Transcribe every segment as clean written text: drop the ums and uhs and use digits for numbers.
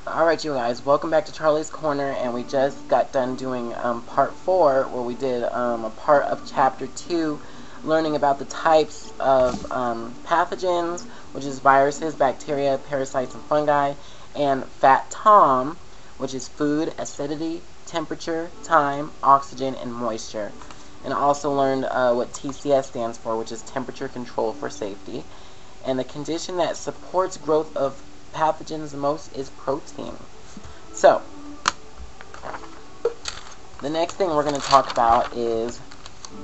Alright you guys, welcome back to Charlie's Corner, and we just got done doing part 4, where we did a part of chapter 2, learning about the types of pathogens, which is viruses, bacteria, parasites, and fungi, and Fat Tom, which is food, acidity, temperature, time, oxygen, and moisture. And also learned what TCS stands for, which is temperature control for safety. And the condition that supports growth of pathogens the most is protein. So, the next thing we're going to talk about is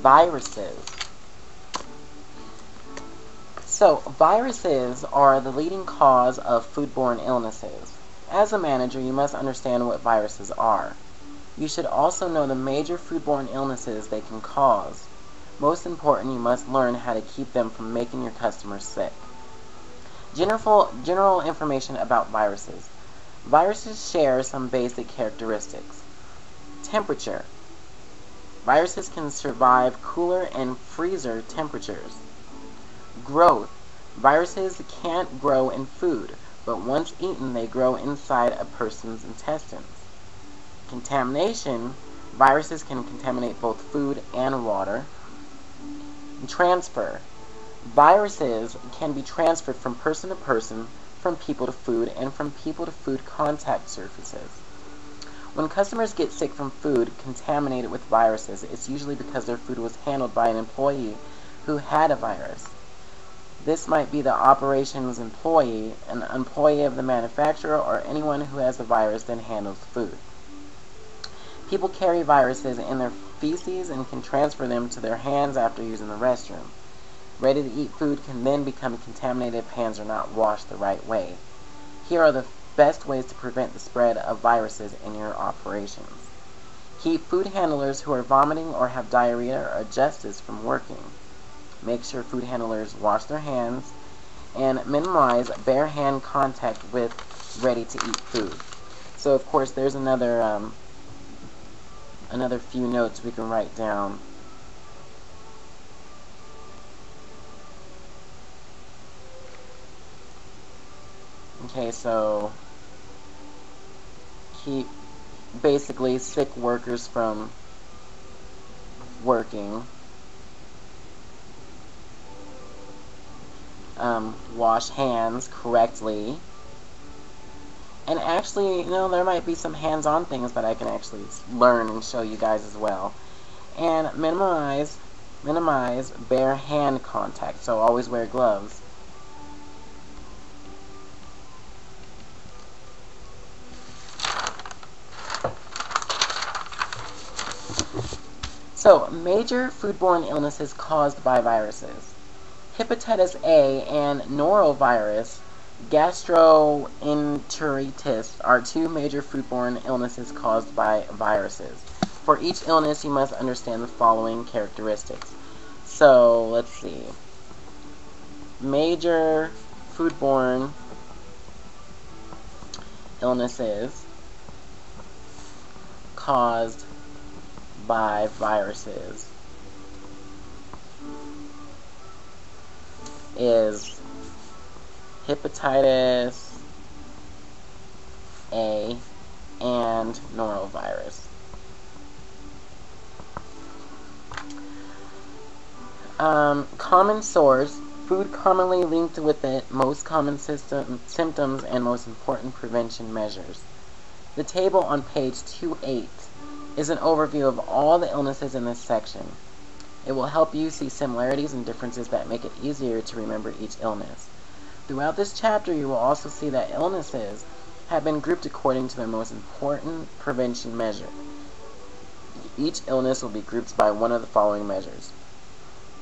viruses. So, viruses are the leading cause of foodborne illnesses. As a manager, you must understand what viruses are. You should also know the major foodborne illnesses they can cause. Most important, you must learn how to keep them from making your customers sick. General information about viruses. Viruses share some basic characteristics. Temperature. Viruses can survive cooler and freezer temperatures. Growth. Viruses can't grow in food, but once eaten they grow inside a person's intestines. Contamination. Viruses can contaminate both food and water. Transfer. Viruses can be transferred from person to person, from people to food, and from people to food contact surfaces. When customers get sick from food contaminated with viruses, it's usually because their food was handled by an employee who had a virus. This might be the operations employee, an employee of the manufacturer, or anyone who has the virus then handles the food. People carry viruses in their feces and can transfer them to their hands after using the restroom. Ready-to-eat food can then become contaminated if hands are not washed the right way. Here are the best ways to prevent the spread of viruses in your operations. Keep food handlers who are vomiting or have diarrhea or justice from working. Make sure food handlers wash their hands, and minimize bare hand contact with ready-to-eat food. So, of course, there's another few notes we can write down. Okay, so keep basically sick workers from working. Wash hands correctly. And actually, there might be some hands-on things that I can actually learn and show you guys as well. And minimize bare hand contact, so always wear gloves. So, major foodborne illnesses caused by viruses. Hepatitis A and norovirus gastroenteritis are two major foodborne illnesses caused by viruses. For each illness, you must understand the following characteristics. So, let's see. Major foodborne illnesses caused by viruses is hepatitis A and norovirus. Common source, food commonly linked with it, most common symptoms, and most important prevention measures. The table on page 28 is an overview of all the illnesses in this section. It will help you see similarities and differences that make it easier to remember each illness. Throughout this chapter, you will also see that illnesses have been grouped according to their most important prevention measure. Each illness will be grouped by one of the following measures: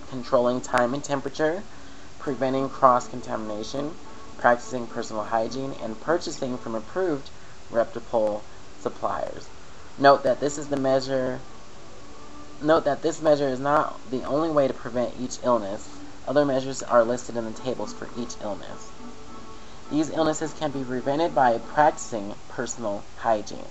controlling time and temperature, preventing cross-contamination, practicing personal hygiene, and purchasing from approved, reputable suppliers. Note that this measure is not the only way to prevent each illness. Other measures are listed in the tables for each illness. These illnesses can be prevented by practicing personal hygiene.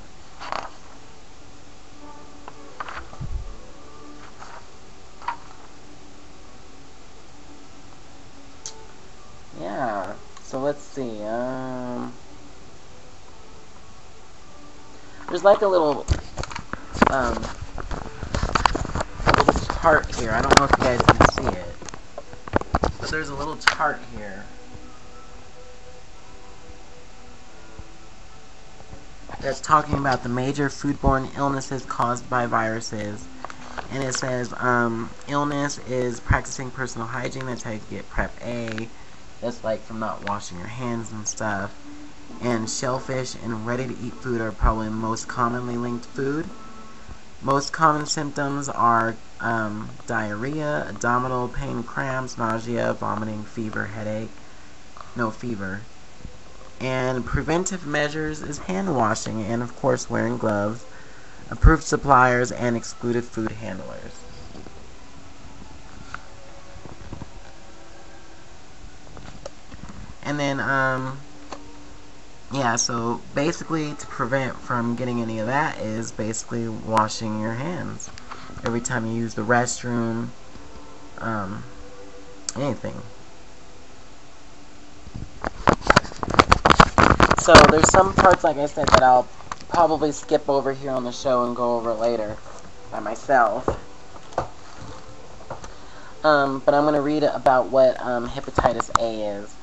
Yeah, so let's see. there's like a little chart here. I don't know if you guys can see it, but there's a little chart here that's talking about the major foodborne illnesses caused by viruses. And it says, illness is practicing personal hygiene. That's how you get Prep A. That's like from not washing your hands and stuff. And shellfish and ready-to-eat food are probably most commonly linked food. Most common symptoms are diarrhea, abdominal pain, cramps, nausea, vomiting, fever, headache. No fever. And preventive measures is hand washing and, of course, wearing gloves, approved suppliers, and excluded food handlers. And then, yeah, so basically to prevent from getting any of that is basically washing your hands every time you use the restroom, anything. So there's some parts, like I said, that I'll probably skip over here on the show and go over later by myself. But I'm going to read about what hepatitis A is.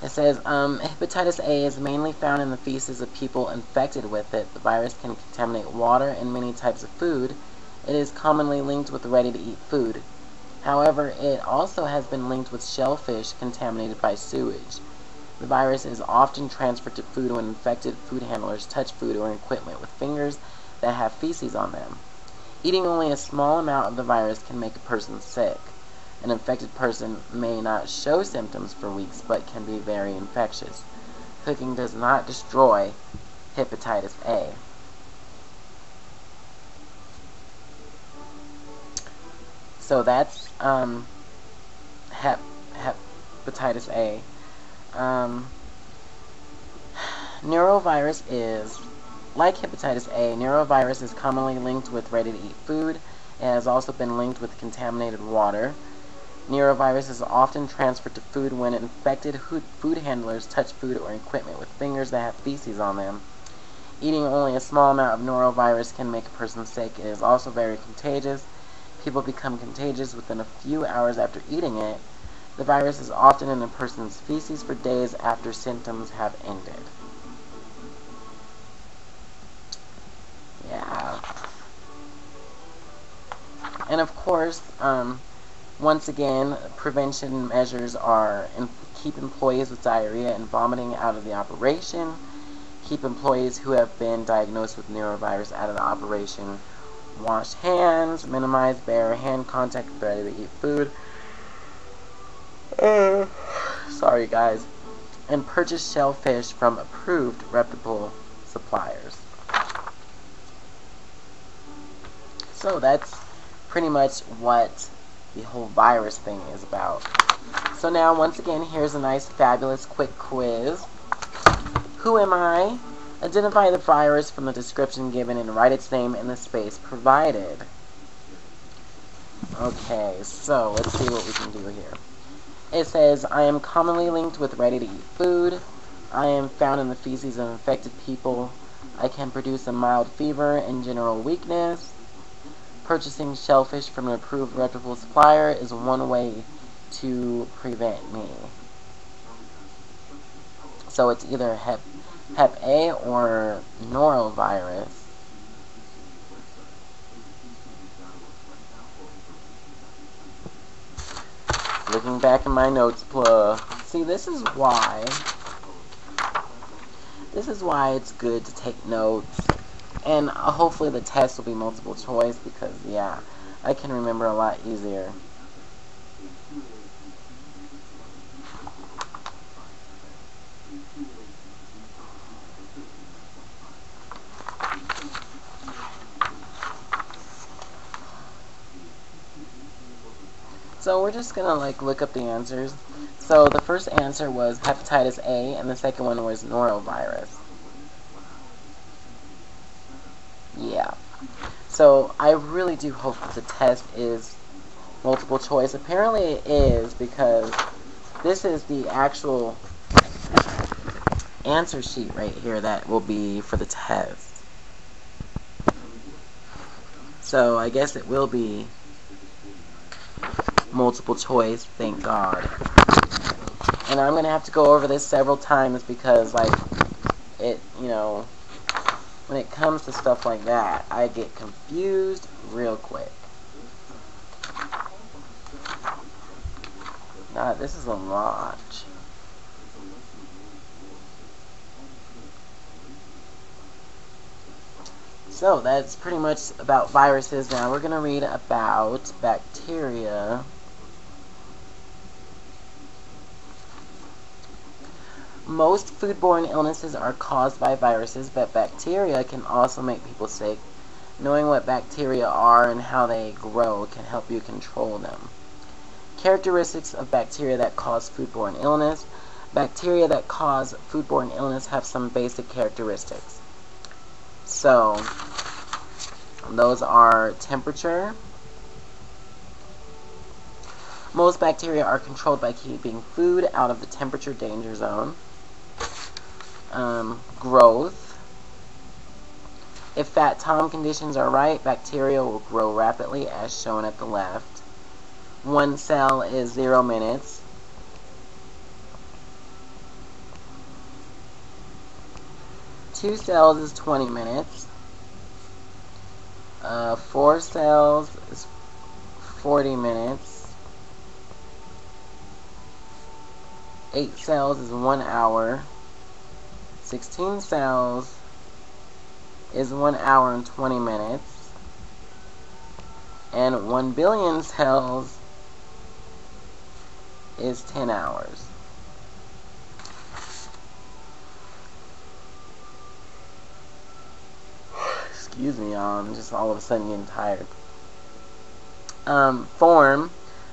It says, hepatitis A is mainly found in the feces of people infected with it. The virus can contaminate water and many types of food. It is commonly linked with ready-to-eat food. However, it also has been linked with shellfish contaminated by sewage. The virus is often transferred to food when infected food handlers touch food or equipment with fingers that have feces on them. Eating only a small amount of the virus can make a person sick. An infected person may not show symptoms for weeks, but can be very infectious. Cooking does not destroy hepatitis A. So that's hepatitis A. Neurovirus is, like hepatitis A, neurovirus is commonly linked with ready-to-eat food. It has also been linked with contaminated water. Neurovirus is often transferred to food when infected food handlers touch food or equipment with fingers that have feces on them. Eating only a small amount of norovirus can make a person sick. It is also very contagious. People become contagious within a few hours after eating it. The virus is often in a person's feces for days after symptoms have ended. Yeah. And of course, once again, prevention measures are keep employees with diarrhea and vomiting out of the operation. Keep employees who have been diagnosed with neurovirus out of the operation. Wash hands. Minimize bare hand contact with ready-to-eat food. Sorry, guys. And purchase shellfish from approved, reputable suppliers. So that's pretty much what the whole virus thing is about. So now, once again, here's a nice, fabulous, quick quiz. Who am I? Identify the virus from the description given and write its name in the space provided. Okay, so let's see what we can do here. It says, I am commonly linked with ready-to-eat food. I am found in the feces of infected people. I can produce a mild fever and general weakness. Purchasing shellfish from an approved reputable supplier is one way to prevent me. So it's either Hep A or norovirus. Looking back in my notes, see, this is why it's good to take notes, and hopefully the test will be multiple choice, because yeah, I can remember a lot easier. So we're just gonna look up the answers. So the first answer was hepatitis A, and the second one was norovirus. Yeah. So I really do hope that the test is multiple choice. Apparently it is, because this is the actual answer sheet right here that will be for the test. So I guess it will be multiple choice, thank God. And I'm going to have to go over this several times because, like, it, you know, when it comes to stuff like that, I get confused real quick. Nah, this is a lot. So, that's pretty much about viruses. Now, we're going to read about bacteria. Most foodborne illnesses are caused by viruses, but bacteria can also make people sick. Knowing what bacteria are and how they grow can help you control them. Characteristics of bacteria that cause foodborne illness. Bacteria that cause foodborne illness have some basic characteristics. So, those are temperature. Most bacteria are controlled by keeping food out of the temperature danger zone. Growth. If fat Tom conditions are right, bacteria will grow rapidly, as shown at the left. 1 cell is 0 minutes. Two cells is 20 minutes. 4 cells is 40 minutes. 8 cells is 1 hour. 16 cells is 1 hour and 20 minutes. And 1 billion cells is 10 hours. Excuse me, y'all. I'm just all of a sudden getting tired. Form.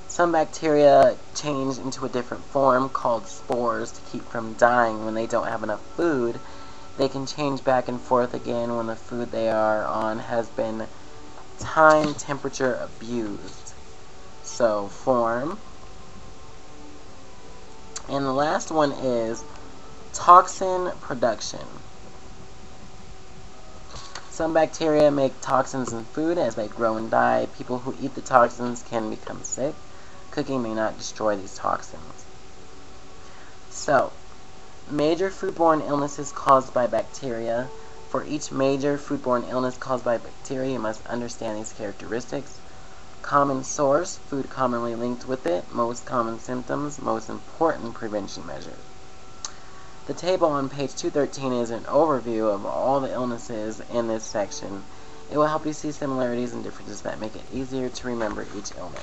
Some bacteria change into a different form called spores to keep from dying when they don't have enough food. They can change back and forth again when the food they are on has been time temperature abused. So, form. And the last one is toxin production. Some bacteria make toxins in food as they grow and die. People who eat the toxins can become sick. Cooking may not destroy these toxins. So, major foodborne illnesses caused by bacteria. For each major foodborne illness caused by bacteria, you must understand these characteristics. Common source, food commonly linked with it, most common symptoms, most important prevention measures. The table on page 213 is an overview of all the illnesses in this section. It will help you see similarities and differences that make it easier to remember each illness.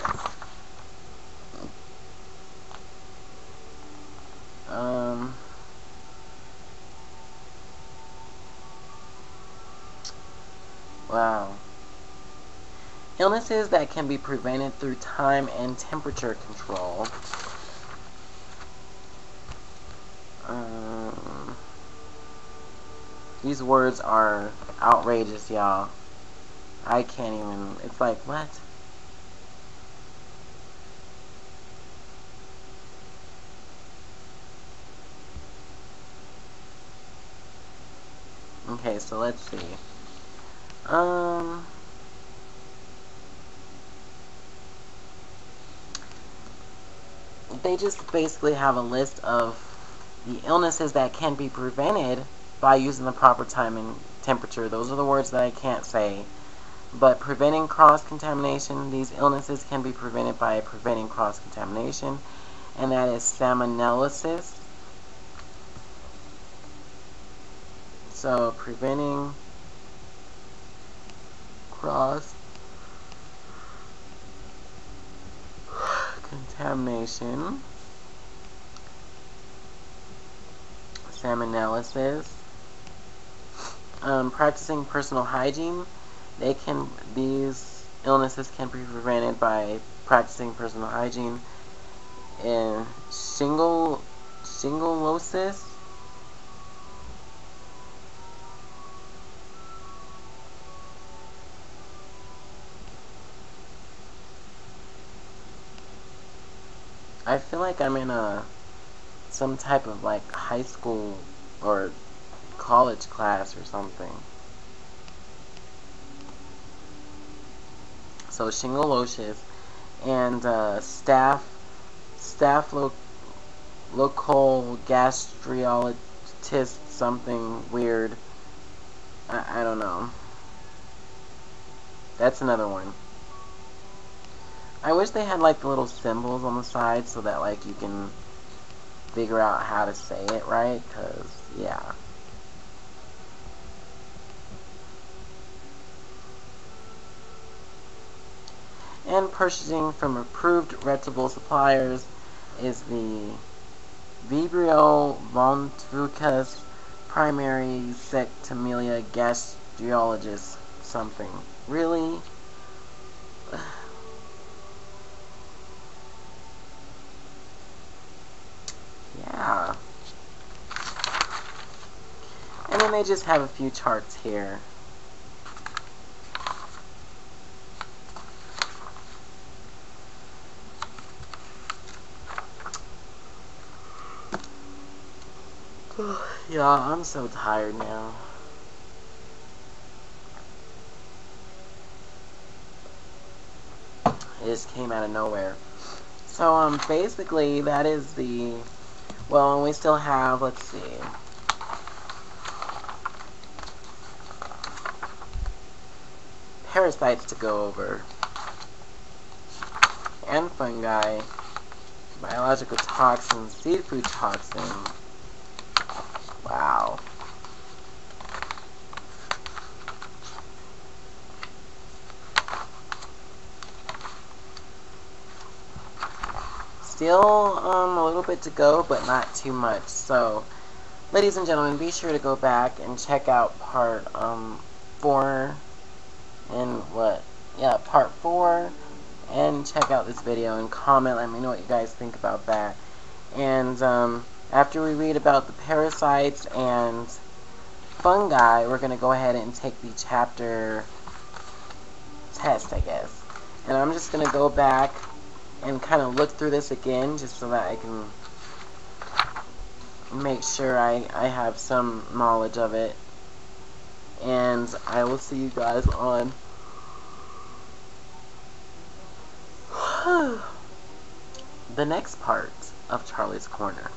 Wow. Illnesses that can be prevented through time and temperature control. These words are outrageous, y'all. I can't even, it's like, what? Okay, so let's see. They just basically have a list of the illnesses that can be prevented by using the proper time and temperature. Those are the words that I can't say. But preventing cross-contamination, these illnesses can be prevented by preventing cross-contamination, and that is salmonellosis. So, preventing cross-contamination, salmonellosis. Practicing personal hygiene. These illnesses can be prevented by practicing personal hygiene. And shingleosis. I feel like I'm in some type of like high school or college class or something. so shingles and local gastriolitis, something weird. I don't know. That's another one. I wish they had like the little symbols on the side so that like you can figure out how to say it right, because yeah. And purchasing from approved reputable suppliers is the Vibrio Vontucus primary sectimelia gastriologist something. Really? Yeah. And then they just have a few charts here. Yeah, I'm so tired now. It just came out of nowhere. So, basically, that is the... Well, and we still have, let's see... parasites to go over. And fungi. Biological toxins, seafood toxins. Wow. Still a little bit to go, but not too much. So, ladies and gentlemen, be sure to go back and check out part 4 and part 4, and check out this video and comment. Let me know what you guys think about that. And after we read about the parasites and fungi, we're going to go ahead and take the chapter test, I guess. And I'm just going to go back and kind of look through this again, just so that I can make sure I have some knowledge of it. And I will see you guys on the next part of Charlie's Corner.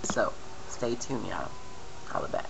So, stay tuned, y'all. Holla back.